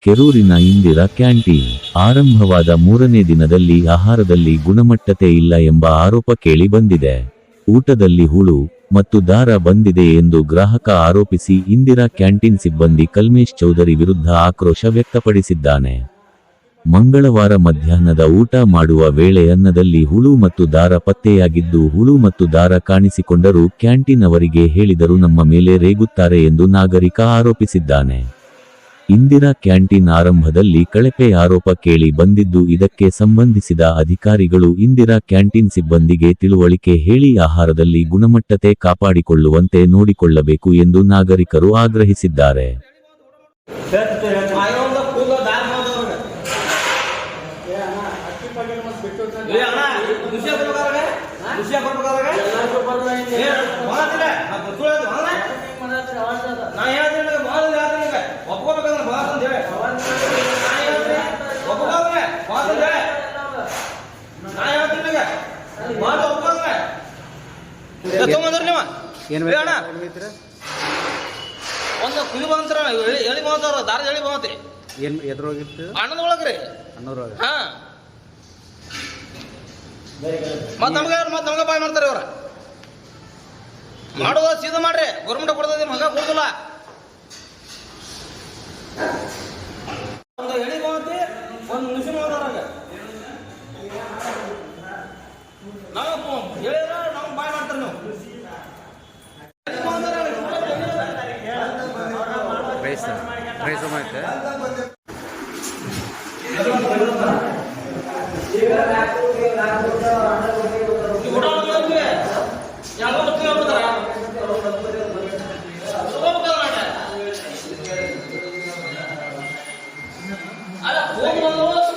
ಕೆರೂರಿನ Indira canteen ಆರಂಭವಾದ 3ನೇ ದಿನದಲ್ಲಿ ಆಹಾರದಲ್ಲಿ ಗುಣಮಟ್ಟತೆ ಇಲ್ಲ ಎಂಬ ಆರೋಪ ಕೇಳಿ ಬಂದಿದೆ. ಊಟದಲ್ಲಿ ಹುಳು ಮತ್ತು ದಾರ ಬಂದಿದೆ ಎಂದು ಗ್ರಾಹಕ ಆರೋಪಿಸಿ ಇಂದಿರಾ ಕ್ಯಾಂಟೀನ್ ಸಿಬ್ಬಂದಿ ಕಲ್ಮೇಶ್ ಚೌಧರಿ ವಿರುದ್ಧ ಆಕ್ರೋಶ ವ್ಯಕ್ತಪಡಿಸಿದ್ದಾನೆ. ಮಂಗಳವಾರ ಮಧ್ಯಾಹ್ನದ ಊಟ ಮಾಡುವ ವೇಳೆ ಅನ್ನದಲ್ಲಿ ಹುಳು ಮತ್ತು ದಾರ ಪತ್ತೆಯಾಗಿದ್ದು, ಹುಳು ಮತ್ತು ದಾರ ಕಾಣಿಸಿಕೊಂಡರೂ ಕ್ಯಾಂಟೀನ್ ಅವರಿಗೆ ಹೇಳಿದರೂ ನಮ್ಮ ಮೇಲೆ ರೇಗುತ್ತಾರೆ ಎಂದು ನಾಗರಿಕ ಆರೋಪಿಸಿದ್ದಾನೆ. ಇಂದಿರಾ ಕ್ಯಾಂಟೀನ್ ಆರಂಭದಲ್ಲಿ ಕಳಪೆ ಆರೋಪ ಕೇಳಿ ಬಂದಿದ್ದು, ಇದಕ್ಕೆ ಸಂಬಂಧಿಸಿದ ಅಧಿಕಾರಿಗಳು ಇಂದಿರಾ ಕ್ಯಾಂಟೀನ್ ಸಿಬ್ಬಂದಿಗೆ ತಿಳುವಳಿಕೆ ಹೇಳಿ ಆಹಾರದಲ್ಲಿ ಗುಣಮಟ್ಟತೆ ಕಾಪಾಡಿಕೊಳ್ಳುವಂತೆ ನೋಡಿಕೊಳ್ಳಬೇಕು ಎಂದು ನಾಗರಿಕರು ಆಗ್ರಹಿಸಿದ್ದಾರೆ. ಒಂದು ಕುಲಿ ಬಂದ್ರ ಹೇಳಿ ಬಂತಾರ ದಾರ ಹೇಳಿ ಬಂತ್ರಿ ಏನ್ ಎದ್ರೋಗಿತ್ತು ಅಣ್ಣದೊಳಗ್ರಿ ಅನ್ನೋರೊಳಗ ಹಾ ಮತ್ ನಮ್ಗೆ ಬಾಯ್ ಮಾಡ್ತಾರೆ ಇವ್ರ ಮಾಡೋದ ಸೀದಾ ಮಾಡ್ರಿ ಗೌರ್ಮೆಂಟ್ ಕೊಡ್ತದೆ ಮಗ ಕೊಡುದಿಲ್ಲ ಒಂದು ಹೇಳಿ ಬಂತಿ ಒಂದು ನಿಮಿಷ ಮಾಡೋದ್ರಾಗ ನಾವು ಹೇಳಿದ್ರ ನಮ್ಗೆ ಬಾಯ್ ಮಾಡ್ತಾರೆ ನೀವು ಅಲ್ಲ